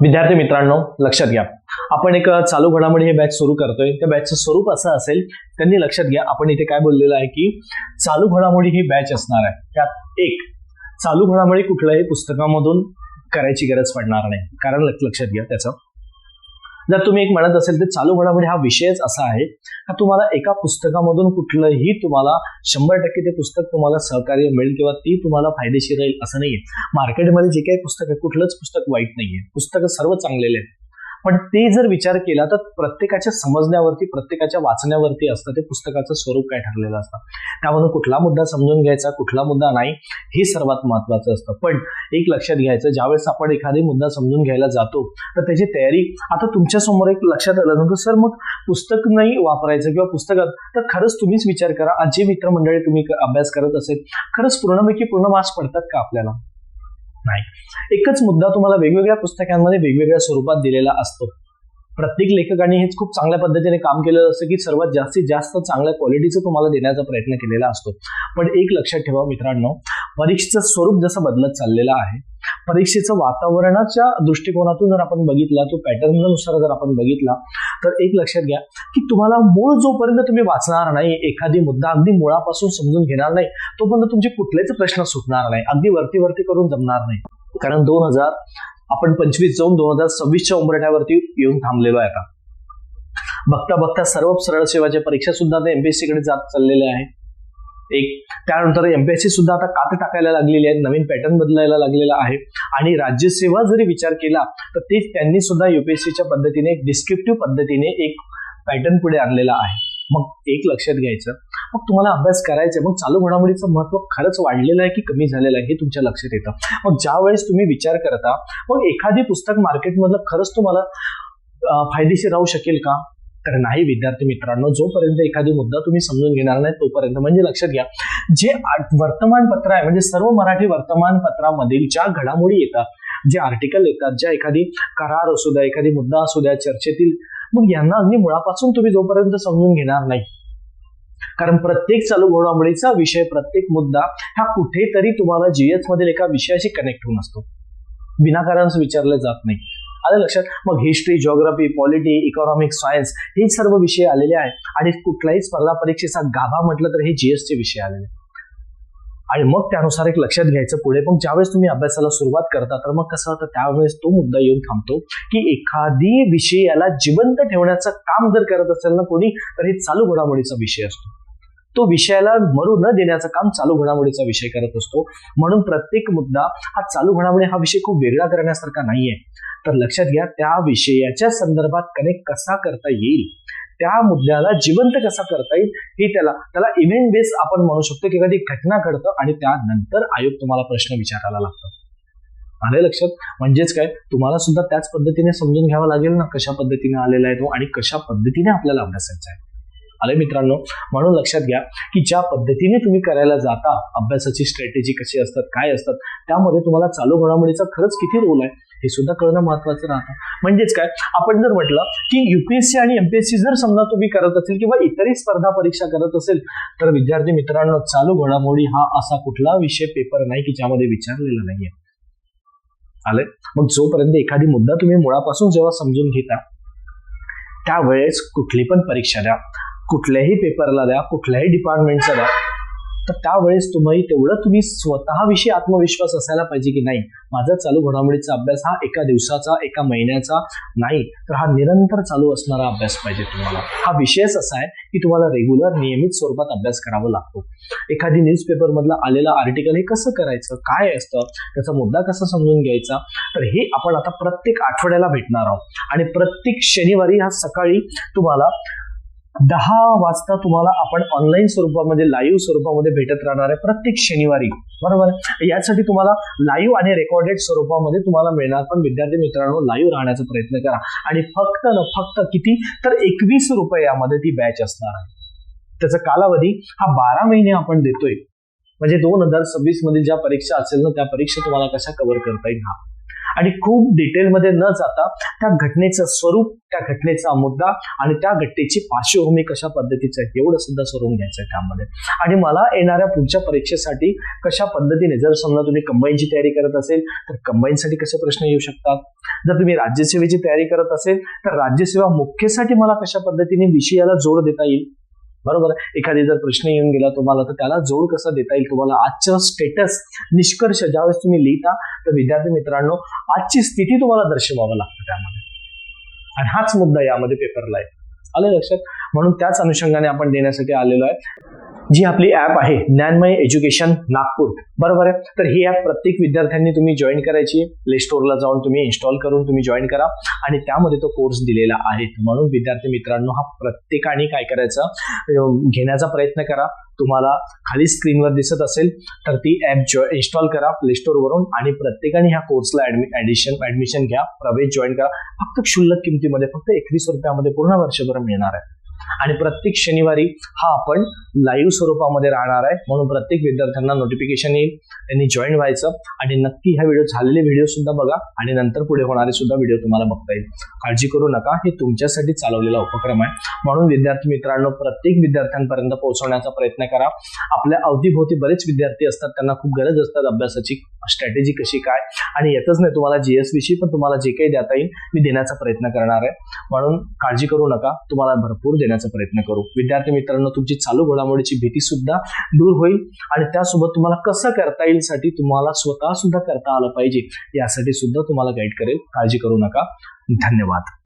विद्यार्थी मित्रांनो, लक्षात घ्या, आपण एक चालू घडामोडी हे बॅच सुरू करतोय. त्या बॅचचं स्वरूप असं असेल, त्यांनी लक्षात घ्या, आपण इथे काय बोललेलं आहे की चालू घडामोडी ही बॅच असणार आहे. त्यात एक चालू घडामोडी कुठल्याही पुस्तकामधून करायची गरज पडणार नाही. कारण लक्षात घ्या, त्याचं जर तुम्ही एक म्हणत असेल तर चालू घडामोडी हा विषयच असा आहे का तुम्हाला एका पुस्तकामधून कुठलंही तुम्हाला 100% ते पुस्तक तुम्हाला सहकार्य मिळेल किंवा ती तुम्हाला फायदेशीर राहील असं नाहीये. मार्केटमध्ये जे काही पुस्तक आहे, कुठलंच पुस्तक वाईट नाहीये, पुस्तकं सर्व चांगलेले आहेत. पण ते जर विचार केला तर प्रत्येकाच्या समजण्यावरती, प्रत्येकाच्या वाचण्यावरती असतं ते पुस्तकाचं स्वरूप काय ठरलेलं असतं. त्यामधून कुठला मुद्दा समजून घ्यायचा, कुठला मुद्दा नाही, हे सर्वात महत्वाचं असतं. पण एक लक्षात घ्यायचं, ज्यावेळेस आपण एखादी मुद्दा समजून घ्यायला जातो तर त्याची तयारी, आता तुमच्या समोर एक लक्षात आलं नंतर सर मग पुस्तक नाही वापरायचं किंवा पुस्तकात, तर खरंच तुम्हीच विचार करा, आज जे मित्रमंडळी तुम्ही अभ्यास करत असेल, खरंच पूर्णपैकी पूर्ण मार्क्स पडतात का आपल्याला? नाही. एकच मुद्दा तुम्हाला वेगवेगळ्या पुस्तकांमध्ये वेगवेगळ्या स्वरूपात दिलेला असतो. प्रत्येक लेखकाने हेच खूप चांगल्या पद्धतीने काम केलेलं असतं की सर्वात जास्तीत जास्त चांगल्या क्वालिटीचं तुम्हाला देण्याचा प्रयत्न केलेला असतो. पण एक लक्षात ठेवा मित्रांनो, परीक्षेचं स्वरूप जसं बदलत चाललेलं आहे, परीक्षेचं वातावरणाच्या दृष्टिकोनातून जर आपण बघितला, तो पॅटर्ननुसार जर आपण बघितला, तर एक लक्षात घ्या की तुम्हाला मूळ जोपर्यंत तुम्ही वाचणार नाही, एखादी मुद्दा अगदी मुळापासून समजून घेणार नाही, तोपर्यंत तुमचे कुठलेच प्रश्न सुटणार नाही, अगदी वरती करून जमणार नाही. कारण 2025 जाऊन 2026च्या उंबरठ्यावरती येऊन थांबलेलो आहे. आता बघता बघता सर्व सरळ सेवाच्या परीक्षा सुद्धा आता एमपीएससी कडे जात चाललेल्या आहे. त्यानंतर एमपीएससी सुद्धा आता काटे टाकायला लागलेली आहेत, नवीन पॅटर्न बदलायला लागलेला आहे. आणि राज्यसेवा जरी विचार केला तर ते त्यांनी सुद्धा युपीएससीच्या पद्धतीने एक डिस्क्रिप्टिव्ह पद्धतीने एक पॅटर्न पुढे आणलेला आहे. मग एक लक्षात घ्यायचं, मग तुम्हाला अभ्यास करायचा, मग चालू घडामोडीचं महत्व खरंच वाढलेलं आहे की कमी झालेलं आहे हे तुमच्या लक्षात येतं. मग ज्या वेळेस तुम्ही विचार करता, मग एखादी पुस्तक मार्केटमधलं खरंच तुम्हाला फायदेशीर राहू शकेल का? तर नाही विद्यार्थी मित्रांनो, जोपर्यंत एखादी मुद्दा तुम्ही समजून घेणार नाही तोपर्यंत. म्हणजे लक्षात घ्या, जे वर्तमानपत्र आहे, म्हणजे सर्व मराठी वर्तमानपत्रामधील ज्या घडामोडी येतात, जे आर्टिकल येतात, ज्या एखादी करार असू द्या, एखादी मुद्दा असू द्या चर्चेतील, मग यांना अगदी मुळापासून तुम्ही जोपर्यंत समजून घेणार नाही, कारण प्रत्येक चालू घडामोडीचा विषय, प्रत्येक मुद्दा हा कुठेतरी तुम्हाला जीएस मधील एका विषयाशी कनेक्ट होऊन असतो, विनाकारण विचारले जात नाही. आलं लक्षात? मग history, geography, polity, economics, science हे सर्व विषय आलेले आहेत. आणि कुठल्याही स्पर्धा परीक्षेचा गाभा म्हटलं तर हे जीएसचे विषय आलेले. आणि मग त्यानुसार एक लक्षात घ्यायचं पुढे, मग ज्यावेळेस तुम्ही अभ्यासाला सुरुवात करता तर मग कसं होतं, त्यावेळेस तो मुद्दा येऊन थांबतो की एखादी विषयाला जिवंत ठेवण्याचं काम जर करत असेल ना कोणी, तर हे चालू घडामोडीचा विषय असतो. तो विषयाला मरू न देण्याचं काम चालू घडामोडीचा विषय करत असतो. म्हणून प्रत्येक मुद्दा हा चालू घडामोडी हा विषय खूप वेगळा करण्यासारखा नाहीये. तर लक्षात घ्या, त्या विषयाच्या संदर्भात कनेक्ट कसा करता येईल, त्या मुद्द्याला जिवंत कसा करता येईल, हे त्याला इव्हेंट बेस आपण म्हणू शकतो की एखादी घटना घडतं आणि त्यानंतर आयोग तुम्हाला प्रश्न विचारायला लागतो. आले लक्षात? म्हणजेच काय, तुम्हाला सुद्धा त्याच पद्धतीने समजून घ्यावं लागेल ना कशा पद्धतीने आलेला आहे तो आणि कशा पद्धतीने आपल्याला अभ्यासायचा आहे. आले मित्रांनो? म्हणून लक्षात घ्या की ज्या पद्धतीने तुम्ही करायला जाता, अभ्यासाची स्ट्रॅटेजी कशी असतात, काय असतात, त्यामध्ये तुम्हाला चालू घडामोडीचा खरंच किती रोल आहे हे सुद्धा कळणं महत्वाचं राहतं. म्हणजेच काय, आपण जर म्हटलं की युपीएससी आणि एमपीएससी जर समजा तुम्ही करत असेल किंवा इतरही स्पर्धा परीक्षा करत असेल, तर विद्यार्थी मित्रांनो, चालू घडामोडी हा असा कुठला विषय पेपर नाही की ज्यामध्ये विचारलेला नाहीये. आले? मग जोपर्यंत एखादी मुद्दा तुम्ही मुळापासून जेव्हा समजून घेता, त्यावेळेस कुठली पण परीक्षा द्या, कुठल्याही पेपरला द्या, कुठल्याही डिपार्टमेंटचा द्या, तर त्यावेळेस तुम्ही स्वतःविषयी आत्मविश्वास असायला पाहिजे की नाही, माझा चालू घडामोडीचा अभ्यास हा एका दिवसाचा, एका महिन्याचा नाही, तर हा निरंतर चालू असणारा अभ्यास पाहिजे तुम्हाला. हा विषयच असा आहे की तुम्हाला रेग्युलर नियमित स्वरूपात अभ्यास करावा लागतो. एखादी न्यूजपेपर मधला आलेला आर्टिकल हे कसं करायचं, काय असतं, त्याचा मुद्दा कसा समजून घ्यायचा, तर हे आपण आता प्रत्येक आठवड्याला भेटणार आहोत. आणि प्रत्येक शनिवारी हा सकाळी तुम्हाला 10 वाजता तुम्हाला आपण ऑनलाईन स्वरूपामध्ये, लाईव्ह स्वरूपामध्ये भेटत राहणार आहे प्रत्येक शनिवारी, बरोबर? यासाठी तुम्हाला लाईव्ह आणि रेकॉर्डेड स्वरूपामध्ये तुम्हाला मिळणार. पण विद्यार्थी मित्रांनो, लाईव्ह राहण्याचा प्रयत्न करा. आणि फक्त किती, तर 21 रुपयामध्ये ती बॅच असणार आहे. त्याचा कालावधी हा 12 महिने आपण देतोय. म्हणजे 2026 मधील ज्या परीक्षा असेल ना, त्या परीक्षा तुम्हाला कशा कव्हर करता येईल हा. आणि खूप डिटेलमध्ये न जाता त्या घटनेचं स्वरूप, त्या घटनेचा मुद्दा आणि त्या घटनेची पार्श्वभूमी कशा पद्धतीचं आहे एवढं सुद्धा स्वरूप घ्यायचं आहे त्यामध्ये. आणि मला येणाऱ्या पुढच्या परीक्षेसाठी कशा पद्धतीने, जर समजा तुम्ही कंबाईनची तयारी करत असेल तर कंबाईनसाठी कसे प्रश्न येऊ शकतात, जर तुम्ही राज्यसेवेची तयारी करत असेल तर राज्यसेवा मुख्यसाठी मला कशा पद्धतीने विषयाला जोड देता येईल, बरोबर. एखादी जर प्रश्न येऊन गेला तुम्हाला तर त्याला जोड कसा देता येईल, तुम्हाला आजचं स्टेटस निष्कर्ष ज्यावेळेस तुम्ही लिहिता तर विद्यार्थी मित्रांनो आजची स्थिती तुम्हाला दर्शवावं लागतं त्यामध्ये, आणि हाच मुद्दा यामध्ये पेपरला आहे. आलं लक्षात. म्हणून त्याच अनुषंगाने आपण देण्यासाठी आलेलो आहे. जी आपली ऍप आहे ज्ञानमय एज्युकेशन नागपूर, बरोबर आहे. तर ही ऍप प्रत्येक विद्यार्थ्यांनी तुम्ही जॉईन करायची. प्ले स्टोअरला जाऊन तुम्ही इन्स्टॉल करून तुम्ही जॉईन करा आणि त्यामध्ये तो कोर्स दिलेला आहे. म्हणून विद्यार्थी मित्रांनो हा प्रत्येकाने काय करायचं, घेण्याचा प्रयत्न करा. तुम्हाला खाली स्क्रीनवर दिसत असेल तर ती ऍप इन्स्टॉल करा प्ले स्टोअर वरून आणि प्रत्येकाने ह्या कोर्सला ऍडमिशन घ्या, प्रवेश जॉईन करा. फक्त क्षुल्लक किमतीमध्ये, फक्त 31 रुपयामध्ये पूर्ण वर्षभर मिळणार आहे. आणि प्रत्येक शनिवारी हा आपण लाईव्ह स्वरूपामध्ये राहणार आहे. म्हणून प्रत्येक विद्यार्थ्यांना नोटिफिकेशन येईल, त्यांनी जॉईन व्हायचं आणि नक्की ह्या झालेले व्हिडिओ सुद्धा बघा आणि नंतर पुढे होणारे सुद्धा व्हिडिओ तुम्हाला बघता येईल. काळजी करू नका, हे तुमच्यासाठी चालवलेला उपक्रम आहे. म्हणून विद्यार्थी मित्रांनो प्रत्येक विद्यार्थ्यांपर्यंत पोहोचवण्याचा प्रयत्न करा. आपल्या अवतीभोवती बरेच विद्यार्थी असतात, त्यांना खूप गरज असतात अभ्यासाची, स्ट्रॅटेजी कशी काय, आणि येतच नाही तुम्हाला जीएस विषयी, पण तुम्हाला जे काही देता येईल मी देण्याचा प्रयत्न करणार आहे. म्हणून काळजी करू नका, तुम्हाला भरपूर देण्याचा प्रयत्न करू. विद्यार्थी मित्रांनो तुमची चालू घडामोडीची भीती सुद्धा दूर होईल आणि त्यासोबत तुम्हाला कसं करता येईल साठी तुम्हाला स्वतः सुद्धा करता आलं पाहिजे यासाठी सुद्धा तुम्हाला गाईड करेल. काळजी करू नका. धन्यवाद.